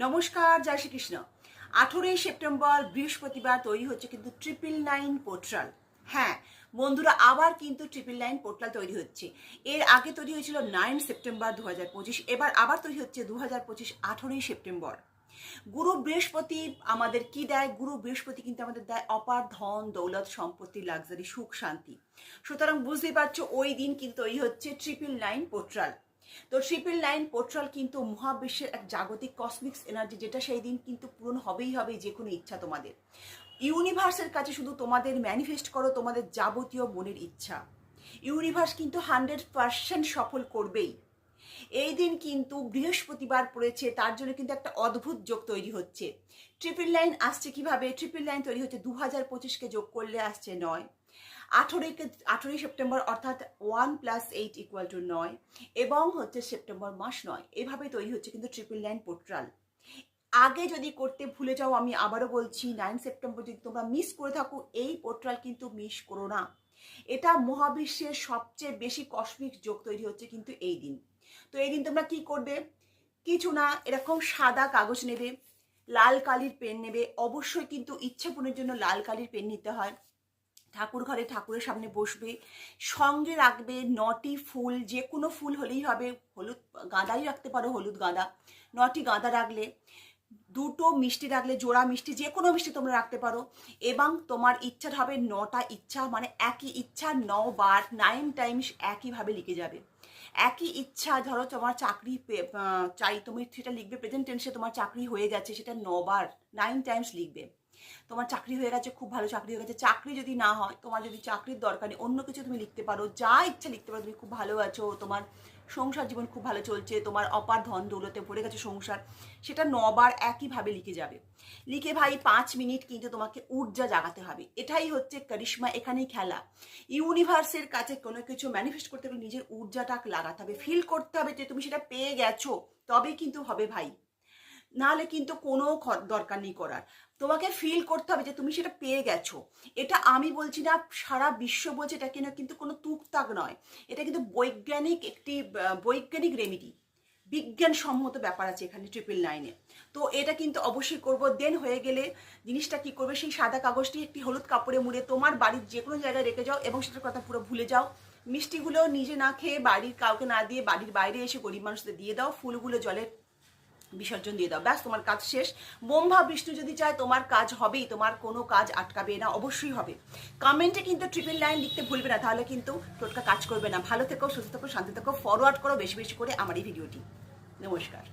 নমস্কার, জয় শ্রীকৃষ্ণ। 18ই সেপ্টেম্বর বৃহস্পতিবার তৈরি হচ্ছে কিন্তু 999 পোর্টাল। হ্যাঁ বন্ধুরা, আবার কিন্তু 999 পোর্টাল তৈরি হচ্ছে। এর আগে তৈরি হয়েছিল 9 সেপ্টেম্বর 2025, এবার আবার তৈরি হচ্ছে 2025 18ই সেপ্টেম্বর। গুরু বৃহস্পতি আমাদের কি দেয়? গুরু বৃহস্পতি কিন্তু আমাদের দেয় অপার ধন, দৌলত, সম্পত্তি, লাক্সারি, সুখ, শান্তি। সুতরাং বুঝতেই পারছো ওই দিন কিন্তু তৈরি হচ্ছে 999 পোর্টাল। তো 999 পোর্টাল কিন্তু মহাবিশ্বের এক জাগতিক কসমিক্স এনার্জি, যেটা সেই দিন কিন্তু পূরণ হবেই হবে, যে কোনো ইচ্ছা তোমাদের। ইউনিভার্সের কাছে শুধু তোমাদের ম্যানিফেস্ট করো তোমাদের যাবতীয় মনের ইচ্ছা, ইউনিভার্স কিন্তু 100% সফল করবেই। এই দিন কিন্তু বৃহস্পতিবার পড়েছে, তার জন্য কিন্তু একটা অদ্ভুত যোগ তৈরি হচ্ছে। 999 আসছে কিভাবে? 999 তৈরি হচ্ছে 2025কে যোগ করলে আসছে 9, 18ই সেপ্টেম্বর অর্থাৎ 1 + 8 = 9, এবং হচ্ছে সেপ্টেম্বর মাস 9। এভাবে তৈরি হচ্ছে কিন্তু 999 পোর্টাল। আগে যদি করতে ভুলে যাও, আমি আবারও বলছি, 9 সেপ্টেম্বর যদি তোমরা মিস করে থাকো, এই পোর্টাল কিন্তু মিস করো না। এটা মহাবিশ্বের সবচেয়ে বেশি কসমিক যোগ তৈরি হচ্ছে কিন্তু এই দিন। তো এই দিন তোমরা কি করবে? কিছু না, এরকম সাদা কাগজ নেবে, লাল কালির পেন নেবে। অবশ্যই কিন্তু ইচ্ছা পূরণের জন্য লাল কালির পেন নিতে হয়। ঠাকুর ঘরে ঠাকুরের সামনে বসবে, সঙ্গে রাখবে 9টি ফুল, যে কোনো ফুল হলেই হবে। হলুদ গাঁদাই রাখতে পারো, হলুদ গাঁদা। 9টি গাঁদা রাখলে, 2টো মিষ্টি রাখলে, জোড়া মিষ্টি, যে কোনো মিষ্টি তোমরা রাখতে পারো। এবং তোমার ইচ্ছাটা হবে 9টা ইচ্ছা, মানে একই ইচ্ছা 9 বার 9 টাইমস একইভাবে লিখে যাবে। একই ইচ্ছা, ধরো তোমার চাকরি চাই, তুমি সেটা লিখবে প্রেজেন্ট টেন্সে, তোমার চাকরি হয়ে গেছে, সেটা 9 বার 9 টাইমস লিখবে। তোমার চাকরি হয়ে গেছে, খুব ভালো চাকরি হয়ে গেছে। চাকরি যদি না হয়, তোমার যদি চাকরির দরকার নেই, অন্য কিছু তুমি লিখতে পারো, যা ইচ্ছা লিখতে পারো। তুমি খুব ভালো আছো, তোমার সংসার জীবন খুব ভালো চলছে, তোমার অপার ধন দৌলতে ভরে গেছে সংসার, সেটা 9 বার একইভাবে লিখে যাবে। লিখে ভাই 5 মিনিট কিন্তু তোমাকে ঊর্জা জাগাতে হবে। এটাই হচ্ছে কারিশমা, এখানেই খেলা। ইউনিভার্সের কাছে কোনো কিছু ম্যানিফেস্ট করতে হলে নিজের ঊর্জাটা লাগাতে হবে, ফিল করতে হবে যে তুমি সেটা পেয়ে গেছো, তবেই কিন্তু হবে ভাই। নাহলে কিন্তু কোনো দরকার নেই করার। তোমাকে ফিল করতে হবে যে তুমি সেটা পেয়ে গেছো। এটা আমি বলছি না, সারা বিশ্ব বলছে, এটা কিন্তু কোনো তুকতাক নয়। এটা কিন্তু বৈজ্ঞানিক রেমেডি, বিজ্ঞানসম্মত ব্যাপার আছে এখানে 999-এ। তো এটা কিন্তু অবশ্যই করবো। দেন হয়ে গেলে জিনিসটা কি করবে? সেই সাদা কাগজটি একটি হলুদ কাপড়ে মুড়ে তোমার বাড়ির যে কোনো জায়গায় রেখে যাও, এবং সেটার কথা পুরো ভুলে যাও। মিষ্টিগুলো নিজে না খেয়ে, বাড়ির কাউকে না দিয়ে, বাড়ির বাইরে এসে গরিব মানুষদের দিয়ে দাও। ফুলগুলো জলে বিসর্জন দিয়ে দাও, ব্যাস, তোমার কাজ শেষ। ব্রহ্মা বিষ্ণু যদি চায় তোমার কাজ হবেই, তোমার কোনো কাজ আটকাবে না, অবশ্যই হবে। কমেন্টে কিন্তু 999 লিখতে ভুলবে না, তাহলে কিন্তু টোটকা কাজ করবে না। ভালো থেকো, সুস্থ থেকো, শান্তি থেকো। ফরওয়ার্ড করো বেশি বেশি করে আমার এই ভিডিওটি। নমস্কার।